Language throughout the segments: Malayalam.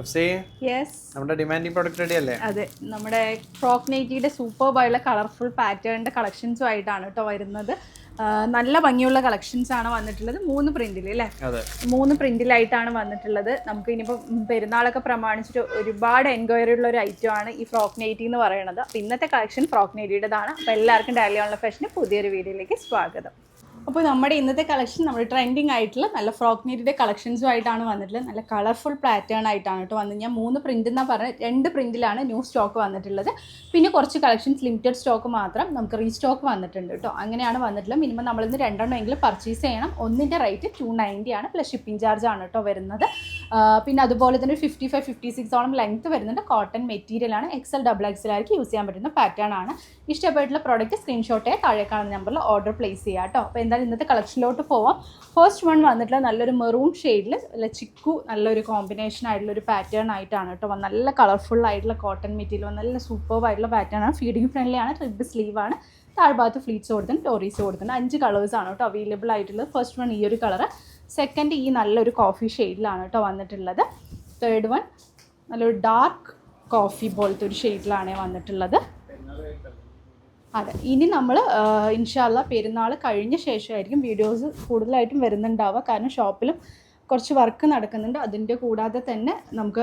നമ്മുടെ ഡിമാൻഡിങ് പ്രൊഡക്റ്റ് റെഡി അല്ലേ? അതെ, നമ്മുടെ ഫ്രോക്ക് നൈറ്റിയുടെ സൂപ്പർബായുള്ള കളർഫുൾ പാറ്റേണിന്റെ കളക്ഷൻസും ആയിട്ടാണ് കേട്ടോ വരുന്നത്. നല്ല ഭംഗിയുള്ള കളക്ഷൻസ് ആണ് വന്നിട്ടുള്ളത്. 3 പ്രിന്റിൽ അല്ലേ? 3 പ്രിന്റിലായിട്ടാണ് വന്നിട്ടുള്ളത്. നമുക്ക് ഇനിയിപ്പോൾ പെരുന്നാളൊക്കെ പ്രമാണിച്ചിട്ട് ഒരുപാട് എൻക്വയറി ഉള്ള ഒരു ഐറ്റം ആണ് ഈ ഫ്രോക്ക് നൈറ്റി എന്ന് പറയുന്നത്. അപ്പോൾ ഇന്നത്തെ കളക്ഷൻ ഫ്രോക്ക് നൈറ്റിയുടേതാണ്. അപ്പോൾ എല്ലാവർക്കും ഡെയിലി ഓൺലൈൻ ഫാഷന് പുതിയൊരു വീഡിയോയിലേക്ക് സ്വാഗതം. അപ്പോൾ നമ്മുടെ ഇന്നത്തെ കളക്ഷൻ നമ്മൾ ട്രെൻഡിങ് ആയിട്ടുള്ള നല്ല ഫ്രോക്ക് നൈറ്റിയുടെ കളക്ഷൻസും ആയിട്ടാണ് വന്നിട്ടുള്ളത്. നല്ല കളർഫുൾ പാറ്റേൺ ആയിട്ടാണ് കേട്ടോ വന്നത്. ഞാൻ 3 പ്രിന്റ് എന്നാണ് പറഞ്ഞത്. 2 പ്രിന്റിലാണ് ന്യൂ സ്റ്റോക്ക് വന്നിട്ടുള്ളത്. പിന്നെ കുറച്ച് കളക്ഷൻസ് ലിമിറ്റഡ് സ്റ്റോക്ക് മാത്രം നമുക്ക് റീസ്റ്റോക്ക് വന്നിട്ടുണ്ട് കേട്ടോ. അങ്ങനെയാണ് വന്നിട്ടുള്ളത്. മിനിമം നമ്മളിന്ന് 2 എങ്കിലും പർച്ചേസ് ചെയ്യണം. ഒന്നിൻ്റെ റേറ്റ് 290 ആണ്, പ്ലസ് ഷിപ്പിംഗ് ചാർജ് ആണ് കേട്ടോ വരുന്നത്. പിന്നെ അതുപോലെ തന്നെ 55-56 ലെങ്ത് വരുന്നുണ്ട്. കോട്ടൺ മെറ്റീരിയൽ ആണ്. XL XXL ആയിരിക്കും യൂസ് ചെയ്യാൻ പറ്റുന്ന പാറ്റേൺ ആണ്. ഇഷ്ടപ്പെട്ടുള്ള പ്രോഡക്റ്റ് സ്ക്രീൻഷോട്ടേ താഴെ കാണുന്ന നമ്പറിൽ ഓർഡർ പ്ലേസ് ചെയ്യാം കേട്ടോ. അപ്പോൾ എന്തായാലും ഇന്നത്തെ കളക്ഷനിലോട്ട് പോവാം. ഫസ്റ്റ് വൺ വന്നിട്ടുള്ള നല്ലൊരു മെറൂൺ ഷെയ്ഡിൽ നല്ല ചിക്കു നല്ലൊരു കോമ്പിനേഷൻ ആയിട്ടുള്ള ഒരു പാറ്റേൺ ആയിട്ടാണ് കേട്ടോ. നല്ല കളർഫുൾ ആയിട്ടുള്ള കോട്ടൺ മെറ്റീരിയൽ, നല്ല സൂപ്പർബ് ആയിട്ടുള്ള പാറ്റേൺ ആണ്. ഫീഡിങ് ഫ്രണ്ട്ലി ആണ്. റിബ് സ്ലീവ് ആണ്. താഴ്ഭാഗത്ത് ഫ്ലീറ്റ്സ് കൊടുത്തിട്ടുണ്ട്, ടോറീസ് കൊടുത്തിട്ടുണ്ട്. 5 കളേഴ്സാണ് കേട്ടോ അവൈലബിൾ ആയിട്ടുള്ളത്. ഫസ്റ്റ് വൺ ഈ ഒരു കളറ്, സെക്കൻഡ് ഈ നല്ലൊരു കോഫി ഷെയ്ഡിലാണ് കേട്ടോ വന്നിട്ടുള്ളത്. തേർഡ് വൺ നല്ലൊരു ഡാർക്ക് കോഫി പോലത്തെ ഒരു ഷെയ്ഡിലാണ് വന്നിട്ടുള്ളത്. അതെ, ഇനി നമ്മൾ ഇൻഷാല്ല പെരുന്നാൾ കഴിഞ്ഞ ശേഷമായിരിക്കും വീഡിയോസ് കൂടുതലായിട്ടും വരുന്നുണ്ടാവുക. കാരണം ഷോപ്പിലും കുറച്ച് വർക്ക് നടക്കുന്നുണ്ട്. അതിൻ്റെ കൂടാതെ തന്നെ നമുക്ക്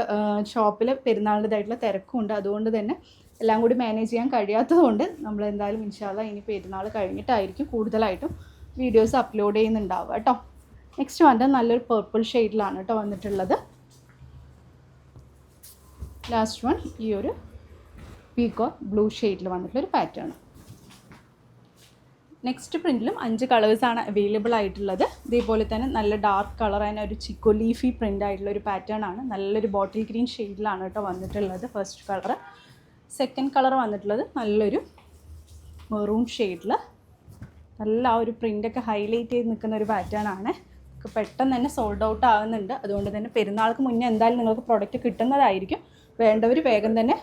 ഷോപ്പിൽ പെരുന്നാളിൻ്റെതായിട്ടുള്ള തിരക്കുണ്ട്. അതുകൊണ്ട് തന്നെ എല്ലാം കൂടി മാനേജ് ചെയ്യാൻ കഴിയാത്തതുകൊണ്ട് നമ്മൾ എന്തായാലും ഇൻഷാല്ല ഇനി പെരുന്നാൾ കഴിഞ്ഞിട്ടായിരിക്കും കൂടുതലായിട്ടും വീഡിയോസ് അപ്ലോഡ് ചെയ്യുന്നുണ്ടാവുക കേട്ടോ. നെക്സ്റ്റ് വന്നിട്ട് നല്ലൊരു പർപ്പിൾ ഷെയ്ഡിലാണ് കേട്ടോ വന്നിട്ടുള്ളത്. ലാസ്റ്റ് വൺ ഈ ഒരു പീകോക്ക് ബ്ലൂ ഷെയ്ഡിൽ വന്നിട്ടുള്ളൊരു പാറ്റേൺ. നെക്സ്റ്റ് പ്രിൻറ്റിലും 5 കളേഴ്സാണ് അവൈലബിൾ ആയിട്ടുള്ളത്. ഇതേപോലെ തന്നെ നല്ല ഡാർക്ക് കളർ ആൻഡ് ഒരു ചിക്കോ ലീഫി പ്രിൻ്റ് ആയിട്ടുള്ള ഒരു പാറ്റേൺ ആണ്. നല്ലൊരു ബോട്ടിൽ ഗ്രീൻ ഷെയ്ഡിലാണ് കേട്ടോ വന്നിട്ടുള്ളത് ഫസ്റ്റ് കളർ. സെക്കൻഡ് കളർ വന്നിട്ടുള്ളത് നല്ലൊരു മെറൂൺ ഷെയ്ഡിൽ നല്ല ആ ഒരു പ്രിൻ്റൊക്കെ ഹൈലൈറ്റ് ചെയ്ത് നിൽക്കുന്ന ഒരു പാറ്റേൺ ആണ്. പെട്ടെന്ന് തന്നെ സോൾഡ് ഔട്ട് ആകുന്നുണ്ട്. അതുകൊണ്ട് തന്നെ പെരുന്നാൾക്ക് മുന്നേ എന്തായാലും നിങ്ങൾക്ക് പ്രൊഡക്റ്റ് കിട്ടുന്നതായിരിക്കും. വേണ്ടവർ വേഗം തന്നെ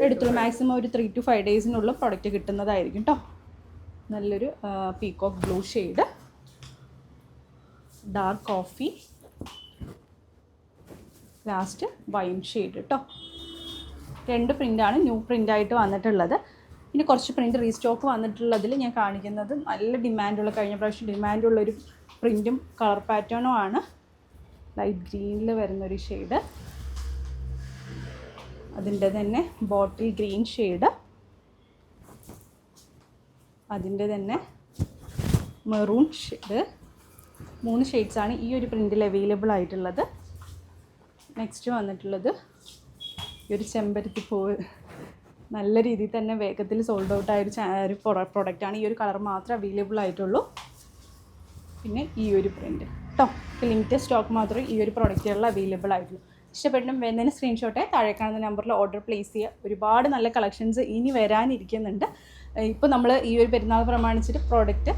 എടുത്തുള്ളൂ. മാക്സിമം ഒരു 3 to 5 ഡേയ്സിനുള്ള പ്രൊഡക്റ്റ് കിട്ടുന്നതായിരിക്കും കേട്ടോ. നല്ലൊരു peacock blue shade, dark coffee, last wine shade കേട്ടോ. 2 പ്രിൻ്റാണ് ന്യൂ പ്രിൻ്റായിട്ട് വന്നിട്ടുള്ളത്. ഇനി കുറച്ച് പ്രിൻ്റ് റീസ്റ്റോക്ക് വന്നിട്ടുള്ളതിൽ ഞാൻ കാണിക്കുന്നത് നല്ല ഡിമാൻഡുള്ള, കഴിഞ്ഞ പ്രാവശ്യം ഡിമാൻഡുള്ളൊരു പ്രിൻറ്റും കളർ പാറ്റേണും ആണ്. ലൈറ്റ് ഗ്രീനിൽ വരുന്നൊരു ഷെയ്ഡ്, അതിൻ്റെ തന്നെ ബോട്ടിൽ ഗ്രീൻ ഷെയ്ഡ്, അതിൻ്റെ തന്നെ മെറൂൺ ഷെയ്ഡ്. 3 ഷെയ്ഡ്സാണ് ഈ ഒരു പ്രിൻറ്റിൽ അവൈലബിൾ ആയിട്ടുള്ളത്. നെക്സ്റ്റ് വന്നിട്ടുള്ളത് ഈ ഒരു ചെമ്പരത്തി പൂവ്, നല്ല രീതിയിൽ തന്നെ വേഗത്തിൽ സോൾഡ് ഔട്ട് ആയൊരു പ്രൊഡക്റ്റാണ്. ഈ ഒരു കളർ മാത്രമേ അവൈലബിൾ ആയിട്ടുള്ളൂ. പിന്നെ ഈ ഒരു പ്രിൻറ്റ് കേട്ടോ. ലിമിറ്റഡ് സ്റ്റോക്ക് മാത്രമേ ഈ ഒരു പ്രൊഡക്റ്റുകളിൽ അവൈലബിൾ ആയിട്ടുള്ളൂ. ഇഷ്ടപ്പെട്ടും വരുന്നതിന് സ്ക്രീൻഷോട്ടെ താഴെ കാണുന്ന നമ്പറിൽ ഓർഡർ പ്ലേസ് ചെയ്യുക. ഒരുപാട് നല്ല കളക്ഷൻസ് ഇനി വരാനിരിക്കുന്നുണ്ട്. ഇപ്പോൾ നമ്മൾ ഈ ഒരു പെരുന്നാൾ പ്രമാണിച്ചിട്ട് പ്രോഡക്റ്റ്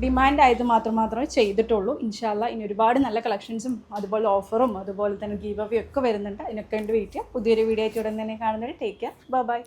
ഡിമാൻഡ് ആയത് മാത്രമേ ചെയ്തിട്ടുള്ളൂ. ഇൻഷാല്ല ഇനി ഒരുപാട് നല്ല കളക്ഷൻസും അതുപോലെ ഓഫറും അതുപോലെ തന്നെ ഗീവ് അവേ ഒക്കെ വരുന്നുണ്ട്. അതിനൊക്കെ ഉണ്ട് വെയിറ്റ് ചെയ്യുക. പുതിയൊരു വീഡിയോ ആയിട്ട് ഉടൻ തന്നെ കാണുന്നത്. Take care, by.